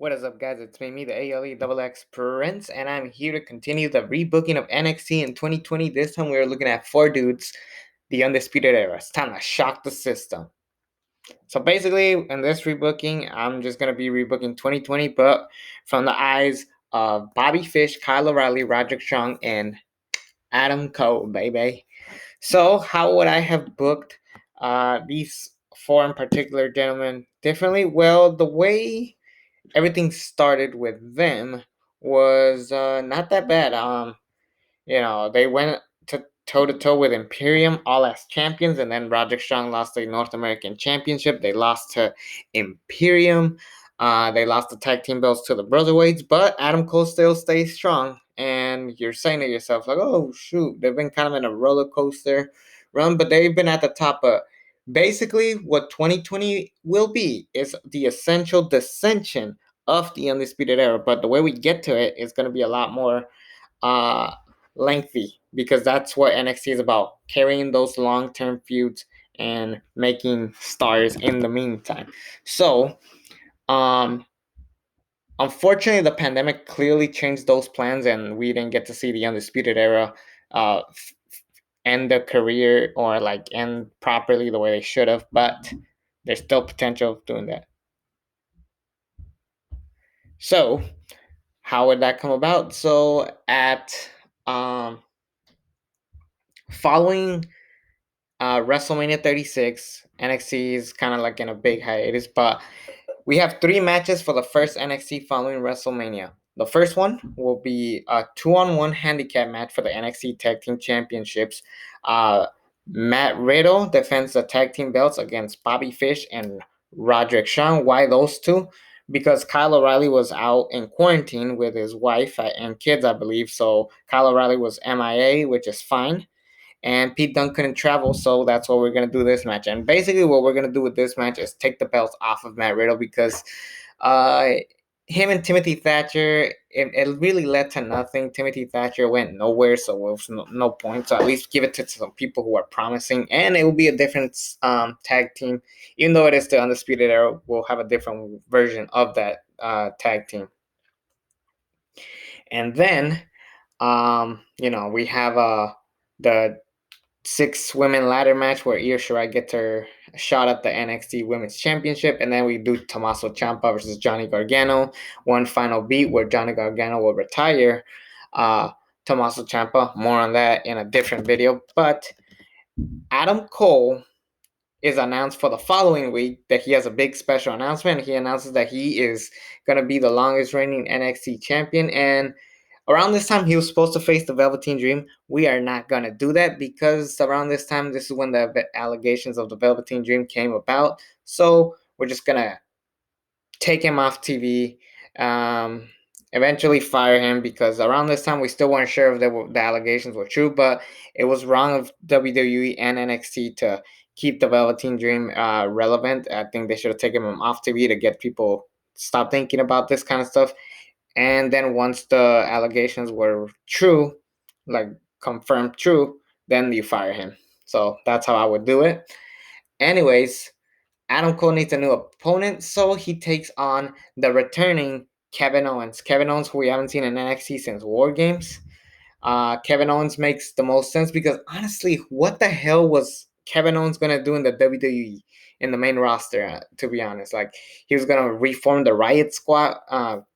What is up, guys? It's me, the ALE Prince, and I'm here to continue the rebooking of NXT in 2020. This time we are looking at 4 dudes, the Undisputed Era. It's time to shock the system. So basically, in this rebooking, I'm just going to be rebooking 2020, but from the eyes of Bobby Fish, Kyle O'Reilly, Roderick Strong, and Adam Cole, baby. So how would I have booked these four in particular gentlemen differently? Well, the way everything started with them was not that bad. They went to toe to toe with Imperium all as champions, and then Roderick Strong lost the North American Championship. They lost to Imperium. They lost the tag team belts to the Brotherweights, but Adam Cole still stays strong. And you're saying to yourself, like, oh shoot, they've been kind of in a roller coaster run, but they've been at the top. But basically, what 2020 will be is the essential dissension of the Undisputed Era. But the way we get to it is going to be a lot more uh, lengthy because that's what NXT is about, carrying those long-term feuds and making stars in the meantime. So, unfortunately, the pandemic clearly changed those plans, and we didn't get to see the Undisputed Era end their career or like end properly the way they should have. But there's still potential of doing that. So, how would that come about? So, at following WrestleMania 36, NXT is kind of like in a big hiatus, but we have 3 matches for the first NXT following WrestleMania. The first one will be a 2-on-1 handicap match for the NXT Tag Team Championships. Matt Riddle defends the tag team belts against Bobby Fish and Roderick Strong. Why those two? Because Kyle O'Reilly was out in quarantine with his wife and kids, I believe. So Kyle O'Reilly was MIA, which is fine. And Pete Dunne couldn't travel, so that's what we're going to do this match. And basically what we're going to do with this match is take the belts off of Matt Riddle because uh, him and Timothy Thatcher, it really led to nothing. Timothy Thatcher went nowhere, so there was no point. So at least give it to some people who are promising, and it will be a different tag team. Even though it is the Undisputed Era, we'll have a different version of that tag team. And then, we have the 6 women ladder match where Io Shirai gets her shot at the NXT Women's Championship, and then we do Tommaso Ciampa versus Johnny Gargano. One final beat where Johnny Gargano will retire Tommaso Ciampa. More on that in a different video. But Adam Cole is announced for the following week that he has a big special announcement. He announces that he is going to be the longest reigning NXT champion, and around this time, he was supposed to face the Velveteen Dream. We are not going to do that because around this time, this is when the allegations of the Velveteen Dream came about. So we're just going to take him off TV, eventually fire him because around this time, we still weren't sure if the allegations were true, but it was wrong of WWE and NXT to keep the Velveteen Dream relevant. I think they should have taken him off TV to get people stop thinking about this kind of stuff. And then once the allegations were true, like confirmed true, then you fire him. So that's how I would do it. Anyways, Adam Cole needs a new opponent, so he takes on the returning Kevin Owens. Kevin Owens, who we haven't seen in NXT since War Games. Kevin Owens makes the most sense because honestly, what the hell was Kevin Owens gonna do in the WWE in the main roster? To be honest, like he was gonna reform the Riot Squad,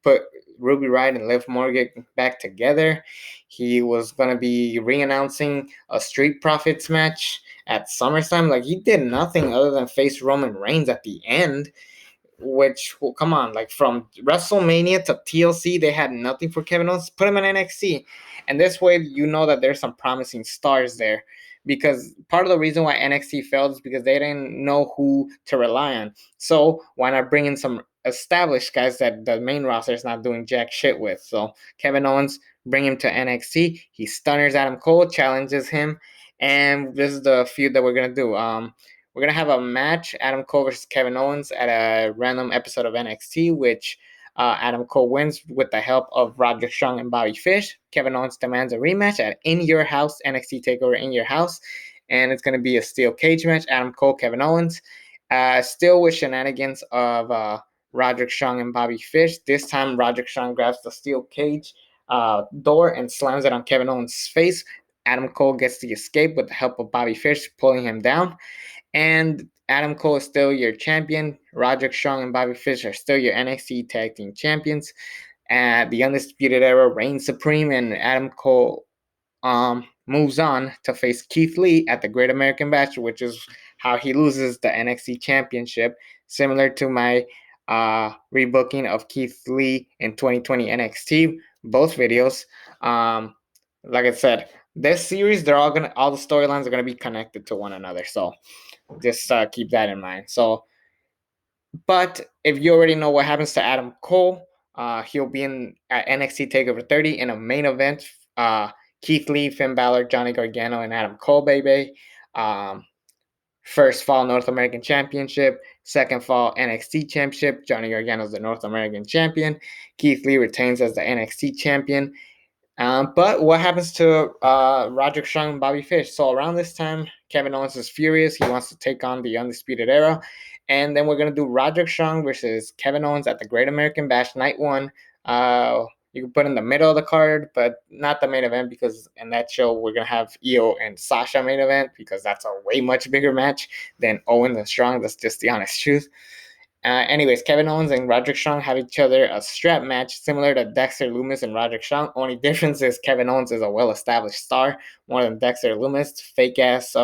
put Ruby Riott and Liv Morgan back together. He was gonna be re-announcing a Street Profits match at SummerSlam. Like he did nothing other than face Roman Reigns at the end. Which, well, come on, like from WrestleMania to TLC, they had nothing for Kevin Owens. Put him in NXT, and this way you know that there's some promising stars there. Because part of the reason why NXT failed is because they didn't know who to rely on. So why not bring in some established guys that the main roster is not doing jack shit with? So Kevin Owens, bring him to NXT. He stunners Adam Cole, challenges him, and this is the feud that we're gonna do. We're going to have a match, Adam Cole versus Kevin Owens, at a random episode of NXT, which Adam Cole wins with the help of Roderick Strong and Bobby Fish. Kevin Owens demands a rematch at In Your House, NXT TakeOver In Your House. And it's going to be a steel cage match, Adam Cole, Kevin Owens. Still with shenanigans of Roderick Strong and Bobby Fish. This time, Roderick Strong grabs the steel cage door and slams it on Kevin Owens' face. Adam Cole gets the escape with the help of Bobby Fish pulling him down. And Adam Cole is still your champion. Roderick Strong and Bobby Fish are still your NXT Tag Team Champions. The Undisputed Era reigns supreme, and Adam Cole moves on to face Keith Lee at the Great American Bash, which is how he loses the NXT Championship, similar to my rebooking of Keith Lee in 2020 NXT. Both videos. Like I said, this series, all the storylines are gonna be connected to one another. So just keep that in mind. So, but if you already know what happens to Adam Cole, he'll be in at NXT Takeover 30 in a main event. Keith Lee, Finn Balor, Johnny Gargano, and Adam Cole, baby. First fall North American Championship, second fall NXT Championship. Johnny Gargano is the North American Champion. Keith Lee retains as the NXT Champion. But what happens to Roderick Strong and Bobby Fish? So around this time, Kevin Owens is furious. He wants to take on the Undisputed Era. And then we're going to do Roderick Strong versus Kevin Owens at the Great American Bash Night 1. You can put in the middle of the card, but not the main event, because in that show, we're going to have Io and Sasha main event, because that's a way much bigger match than Owens and Strong. That's just the honest truth. Anyways, Kevin Owens and Roderick Strong have each other a strap match similar to Dexter Lumis and Roderick Strong. Only difference is Kevin Owens is a well-established star, more than Dexter Lumis, fake-ass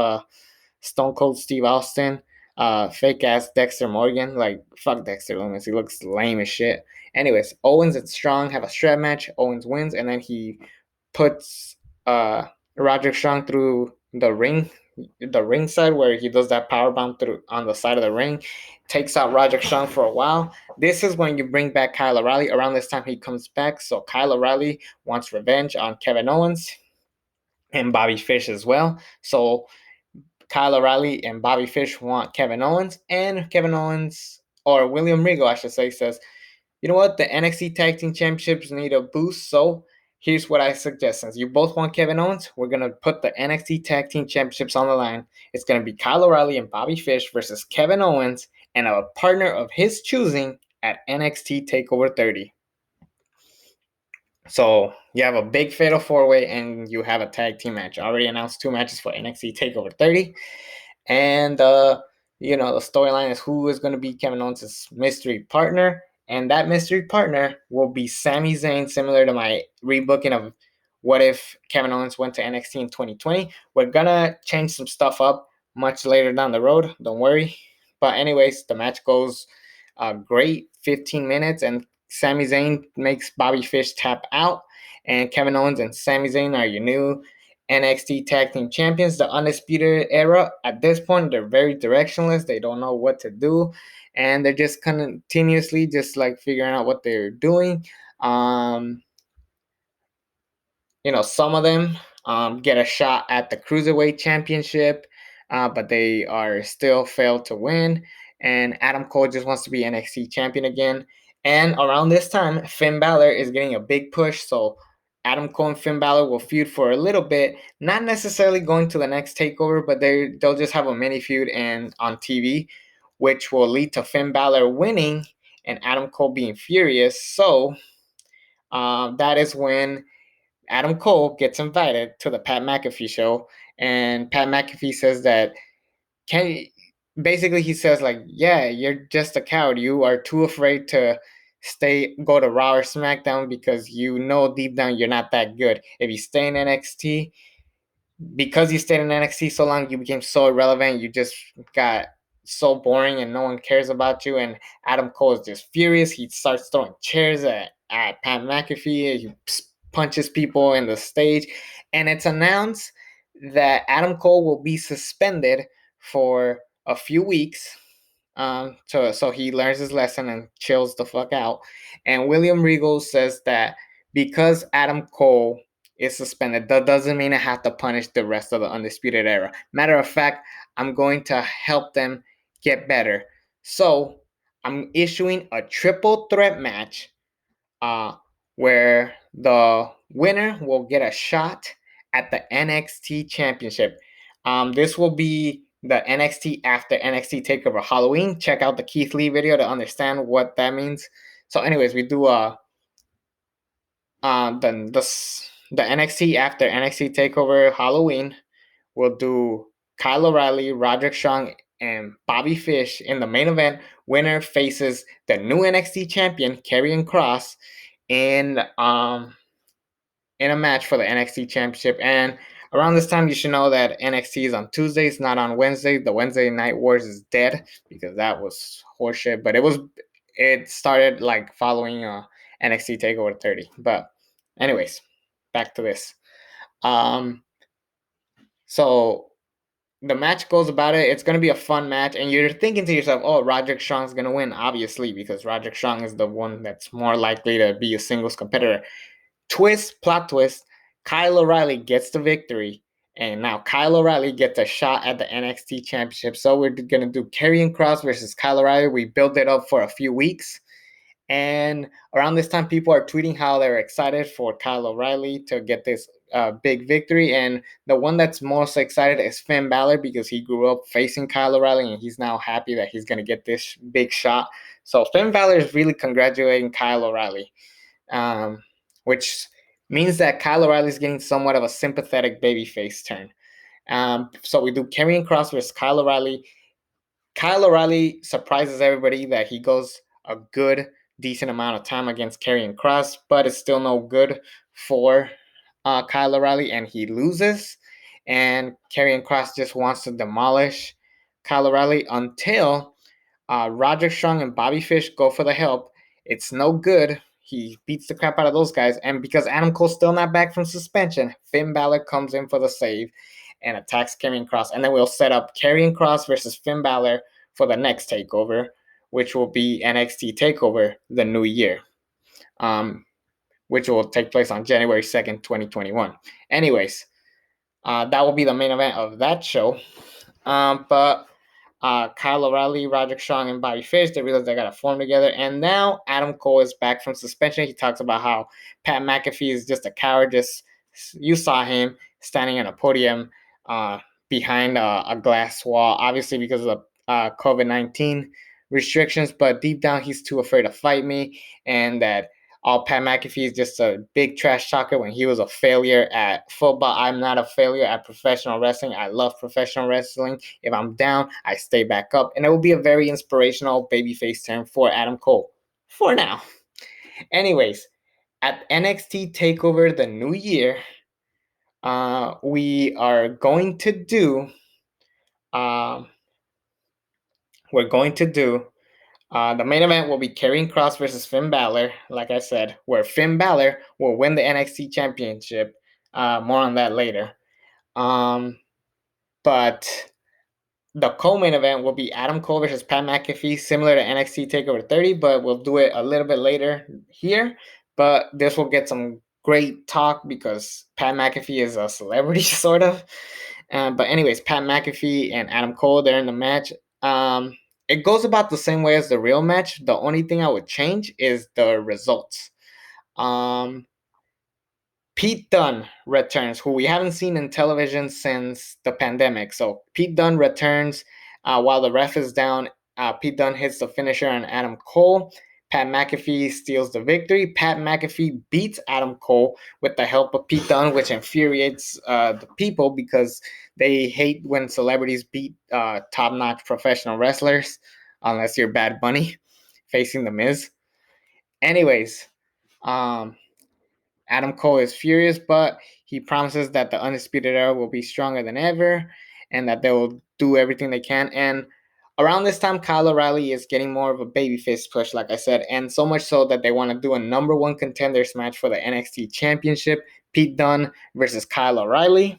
Stone Cold Steve Austin, fake-ass Dexter Morgan. Like, fuck Dexter Lumis. He looks lame as shit. Anyways, Owens and Strong have a strap match. Owens wins, and then he puts Roderick Strong through the ring side, where he does that power bomb through on the side of the ring, takes out Roderick Strong for a while. This is when you bring back Kyle O'Reilly. Around this time, he comes back, so Kyle O'Reilly wants revenge on Kevin Owens and Bobby Fish as well. So Kyle O'Reilly and Bobby Fish want Kevin Owens, and Kevin Owens, or William Regal, I should say, says, you know what, the NXT Tag Team Championships need a boost, so here's what I suggest. Since you both want Kevin Owens, we're going to put the NXT Tag Team Championships on the line. It's going to be Kyle O'Reilly and Bobby Fish versus Kevin Owens and a partner of his choosing at NXT TakeOver 30. So you have a big fatal four-way, and you have a tag team match. I already announced 2 matches for NXT TakeOver 30. And, the storyline is who is going to be Kevin Owens' mystery partner. And that mystery partner will be Sami Zayn, similar to my rebooking of what if Kevin Owens went to NXT in 2020. We're going to change some stuff up much later down the road. Don't worry. But anyways, the match goes great, 15 minutes, and Sami Zayn makes Bobby Fish tap out. And Kevin Owens and Sami Zayn are your new NXT Tag Team Champions, the Undisputed Era. At this point, they're very directionless. They don't know what to do, and they're just continuously just like figuring out what they're doing. Some of them get a shot at the Cruiserweight Championship, but they are still failed to win. And Adam Cole just wants to be NXT champion again. And around this time, Finn Balor is getting a big push, so Adam Cole and Finn Balor will feud for a little bit, not necessarily going to the next takeover, but they'll just have a mini feud on TV, which will lead to Finn Balor winning and Adam Cole being furious. So that is when Adam Cole gets invited to the Pat McAfee show, and Pat McAfee says that basically he says like, yeah, you're just a coward. You are too afraid to go to Raw or SmackDown because you know deep down you're not that good. If you stay in NXT, because you stayed in NXT so long, you became so irrelevant. You just got so boring and no one cares about you. And Adam Cole is just furious. He starts throwing chairs at Pat McAfee. He punches people in the stage. And it's announced that Adam Cole will be suspended for a few weeks. So he learns his lesson and chills the fuck out. And William Regal says that because Adam Cole is suspended, that doesn't mean I have to punish the rest of the Undisputed Era. Matter of fact, I'm going to help them get better. So I'm issuing a triple threat match where the winner will get a shot at the NXT Championship. This will be the NXT after NXT Takeover Halloween. Check out the Keith Lee video to understand what that means. So, anyways, we do the NXT after NXT Takeover Halloween. We'll do Kyle O'Reilly, Roderick Strong, and Bobby Fish in the main event. Winner faces the new NXT champion, Karrion Kross, in a match for the NXT Championship. And around this time, you should know that NXT is on Tuesdays, not on Wednesdays. The Wednesday Night Wars is dead because that was horseshit. But it started like following NXT Takeover 30. But anyways, back to this. So the match goes about it. It's going to be a fun match. And you're thinking to yourself, oh, Roderick Strong's going to win, obviously, because Roderick Strong is the one that's more likely to be a singles competitor. Plot twist, Kyle O'Reilly gets the victory. And now Kyle O'Reilly gets a shot at the NXT Championship. So we're going to do Karrion Kross versus Kyle O'Reilly. We built it up for a few weeks. And around this time, people are tweeting how they're excited for Kyle O'Reilly to get this big victory. And the one that's most excited is Finn Balor because he grew up facing Kyle O'Reilly and he's now happy that he's going to get this big shot. So Finn Balor is really congratulating Kyle O'Reilly, which means that Kyle O'Reilly is getting somewhat of a sympathetic babyface turn. So we do Karrion Kross versus Kyle O'Reilly. Kyle O'Reilly surprises everybody that he goes a good, decent amount of time against Karrion Kross, but it's still no good for Kyle O'Reilly, and he loses. And Karrion Kross just wants to demolish Kyle O'Reilly until Roderick Strong and Bobby Fish go for the help. It's no good. He beats the crap out of those guys. And because Adam Cole's still not back from suspension, Finn Balor comes in for the save and attacks Karrion Kross. And then we'll set up Karrion Kross versus Finn Balor for the next takeover, which will be NXT TakeOver the new year, which will take place on January 2nd, 2021. Anyways, that will be the main event of that show. But Kyle O'Reilly, Roderick Strong, and Bobby Fish, they realize they got to form together. And now Adam Cole is back from suspension. He talks about how Pat McAfee is just a coward. You saw him standing on a podium behind a glass wall, obviously because of the COVID-19 restrictions. But deep down, he's too afraid to fight me. And that Pat McAfee is just a big trash talker when he was a failure at football. I'm not a failure at professional wrestling. I love professional wrestling. If I'm down, I stay back up. And it will be a very inspirational babyface turn for Adam Cole. For now. Anyways, at NXT TakeOver the new year, we are going to do the main event will be Karrion Kross versus Finn Balor, like I said, where Finn Balor will win the NXT Championship. More on that later. But the co-main event will be Adam Cole versus Pat McAfee, similar to NXT TakeOver 30, but we'll do it a little bit later here. But this will get some great talk because Pat McAfee is a celebrity, sort of. But anyways, Pat McAfee and Adam Cole, they're in the match. It goes about the same way as the real match. The only thing I would change is the results. Pete Dunn returns, who we haven't seen in television since the pandemic. So Pete Dunn returns while the ref is down. Pete Dunn hits the finisher on Adam Cole. Pat McAfee steals the victory. Pat McAfee beats Adam Cole with the help of Pete Dunne, which infuriates the people because they hate when celebrities beat top-notch professional wrestlers, unless you're Bad Bunny facing The Miz. Anyways, Adam Cole is furious, but he promises that the Undisputed Era will be stronger than ever and that they will do everything they can. And around this time, Kyle O'Reilly is getting more of a babyface push, like I said, and so much so that they want to do a number one contenders match for the NXT Championship, Pete Dunne versus Kyle O'Reilly,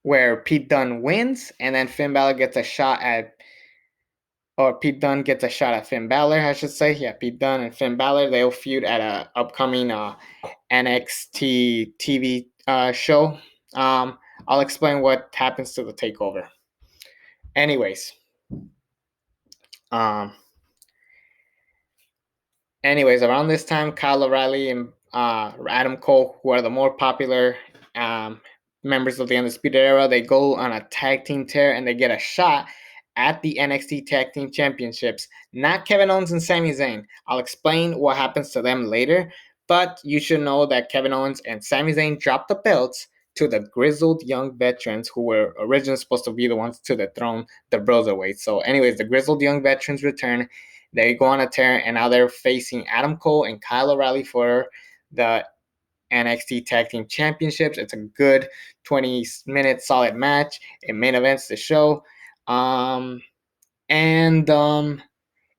where Pete Dunne wins, and then Finn Balor gets a shot at, or Pete Dunne gets a shot at Finn Balor, I should say. Yeah, Pete Dunne and Finn Balor, they'll feud at an upcoming NXT TV show. I'll explain what happens to the takeover. Anyways, around this time, Kyle O'Reilly and Adam Cole, who are the more popular members of the Undisputed Era, they go on a tag team tear and they get a shot at the NXT Tag Team Championships. Not Kevin Owens and Sami Zayn. I'll explain what happens to them later, but you should know that Kevin Owens and Sami Zayn dropped the belts to the grizzled young veterans who were originally supposed to be the ones to dethrone the Broserweight. So, anyways, the grizzled young veterans return. They go on a tear, and now they're facing Adam Cole and Kyle O'Reilly for the NXT Tag Team Championships. It's a good 20-minute solid match. It main events the show. And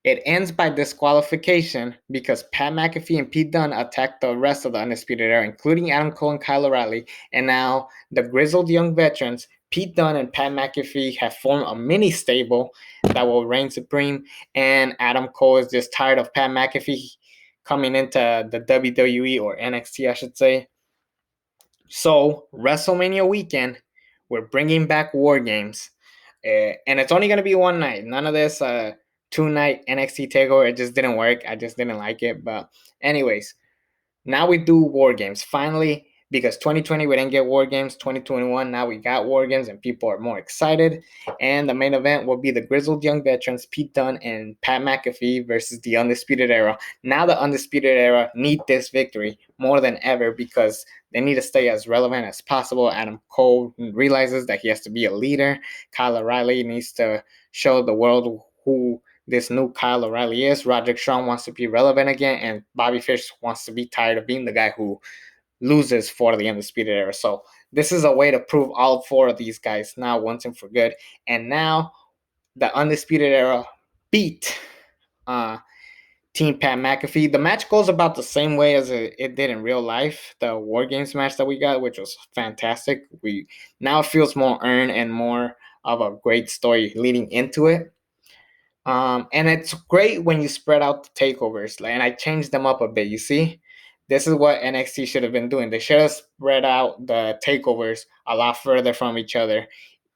it ends by disqualification because Pat McAfee and Pete Dunne attacked the rest of the Undisputed Era, including Adam Cole and Kyle O'Reilly. And now the grizzled young veterans, Pete Dunne and Pat McAfee, have formed a mini stable that will reign supreme. And Adam Cole is just tired of Pat McAfee coming into the WWE, or NXT, I should say. So, Wrestlemania Weekend, we're bringing back War Games. And it's only going to be one night. None of this 2-night NXT takeover. It just didn't work. I just didn't like it. But, anyways, now we do War Games. Finally, because 2020 we didn't get War Games. 2021 now we got War Games and people are more excited. And the main event will be the grizzled young veterans Pete Dunne and Pat McAfee versus the Undisputed Era. Now the Undisputed Era need this victory more than ever because they need to stay as relevant as possible. Adam Cole realizes that he has to be a leader. Kyle O'Reilly needs to show the world who this new Kyle O'Reilly is. Roderick Strong wants to be relevant again, and Bobby Fish wants to be tired of being the guy who loses for the Undisputed Era. So this is a way to prove all four of these guys now once and for good. And now the Undisputed Era beat Team Pat McAfee. The match goes about the same way as it did in real life. The War Games match that we got, which was fantastic. Now it feels more earned and more of a great story leading into it. And it's great when you spread out the takeovers, and I changed them up a bit. You see, this is what NXT should have been doing. They should have spread out the takeovers a lot further from each other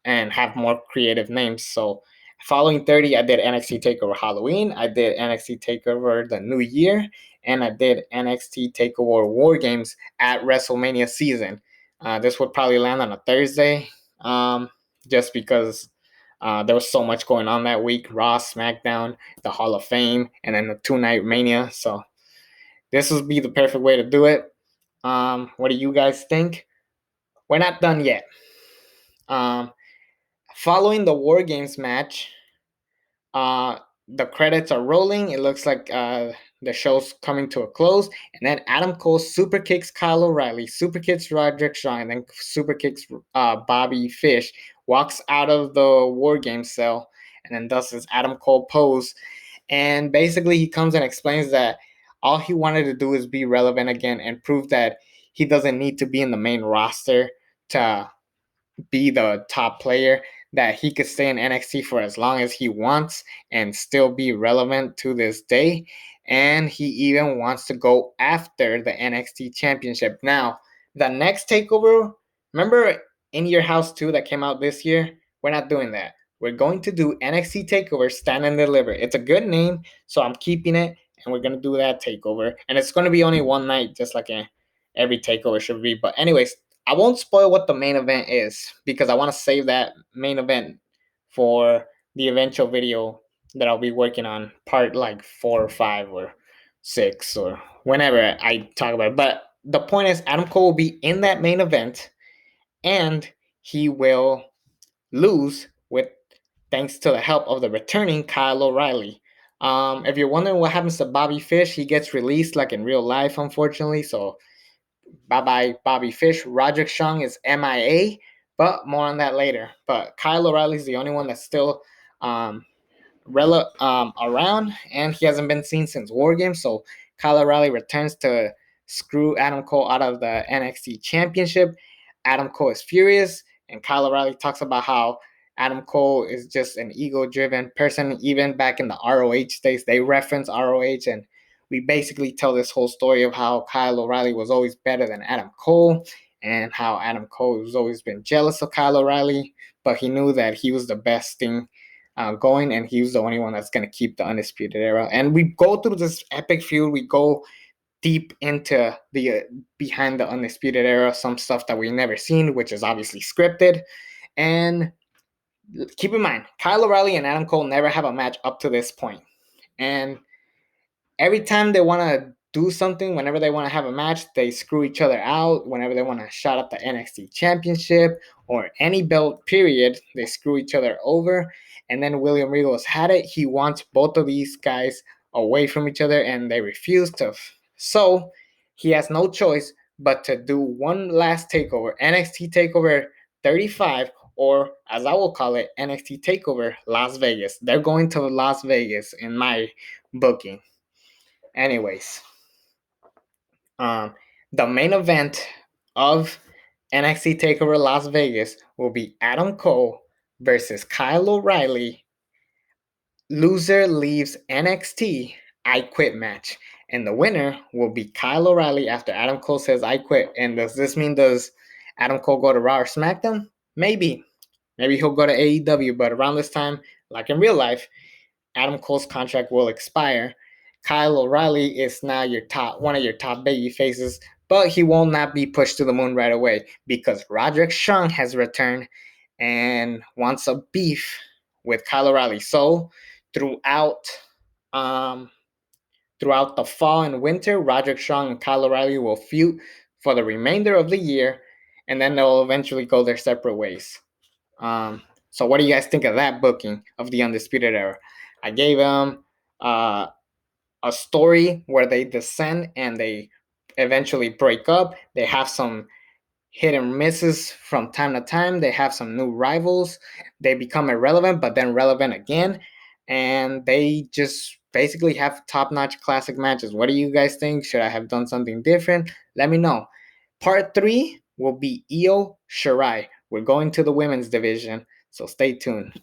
and have more creative names. So, following 30, I did NXT Takeover Halloween, I did NXT Takeover the New Year, and I did NXT Takeover War Games at WrestleMania season. This would probably land on a Thursday, just because there was so much going on that week. Raw, SmackDown, the Hall of Fame, and then the 2-night Mania. So this would be the perfect way to do it. What do you guys think? We're not done yet. Following the War Games match, the credits are rolling. It looks like the show's coming to a close. And then Adam Cole super kicks Kyle O'Reilly, super kicks Roderick Strong, and then super kicks Bobby Fish, walks out of the War Games cell, and then does his Adam Cole pose. And basically, he comes and explains that all he wanted to do is be relevant again and prove that he doesn't need to be in the main roster to be the top player, that he could stay in NXT for as long as he wants and still be relevant to this day. And he even wants to go after the NXT championship. Now, the next takeover, remember In Your House 2 that came out this year? We're not doing that. We're going to do NXT Takeover Stand and Deliver. It's a good name, so I'm keeping it, and we're going to do that takeover. And it's going to be only one night, just like every takeover should be. But anyways, I won't spoil what the main event is because I want to save that main event for the eventual video that I'll be working on, part like 4 or 5 or 6 or whenever I talk about it. But the point is, Adam Cole will be in that main event, and he will lose with thanks to the help of the returning Kyle O'Reilly. If you're wondering what happens to Bobby Fish, he gets released like in real life, unfortunately. So bye-bye Bobby Fish. Roderick Strong is MIA, but more on that later. But Kyle O'Reilly is the only one that's still around, and he hasn't been seen since War Games. So Kyle O'Reilly returns to screw Adam Cole out of the NXT Championship. Adam Cole is furious, and Kyle O'Reilly talks about how Adam Cole is just an ego-driven person. Even back in the ROH days, they reference ROH, and we basically tell this whole story of how Kyle O'Reilly was always better than Adam Cole, and how Adam Cole has always been jealous of Kyle O'Reilly, but he knew that he was the best thing going, and he was the only one that's going to keep the Undisputed Era. And we go through this epic feud. We go deep into the behind the Undisputed Era, some stuff that we never seen, which is obviously scripted. And keep in mind, Kyle O'Reilly and Adam Cole never have a match up to this point. And every time they want to do something, whenever they want to have a match, they screw each other out. Whenever they want to shot up the NXT Championship or any belt, period, they screw each other over. And then William Regal has had it. He wants both of these guys away from each other, and they refuse to. So he has no choice but to do one last takeover, NXT Takeover 35, or as I will call it, NXT Takeover Las Vegas. They're going to Las Vegas in my booking. Anyways, the main event of NXT Takeover Las Vegas will be Adam Cole versus Kyle O'Reilly. Loser leaves NXT. I quit match. And the winner will be Kyle O'Reilly after Adam Cole says I quit. And does this mean does Adam Cole go to Raw or SmackDown? Maybe. Maybe he'll go to AEW, but around this time, like in real life, Adam Cole's contract will expire. Kyle O'Reilly is now one of your top baby faces, but he will not be pushed to the moon right away because Roderick Strong has returned and wants a beef with Kyle O'Reilly. So throughout the fall and winter, Roderick Strong and Kyle O'Reilly will feud for the remainder of the year, and then they'll eventually go their separate ways. So what do you guys think of that booking of the Undisputed Era? I gave them a story where they descend and they eventually break up. They have some hit and misses from time to time. They have some new rivals. They become irrelevant, but then relevant again. And they just basically have top-notch classic matches. What do you guys think? Should I have done something different? Let me know. Part 3 will be Io Shirai. We're going to the women's division, so stay tuned.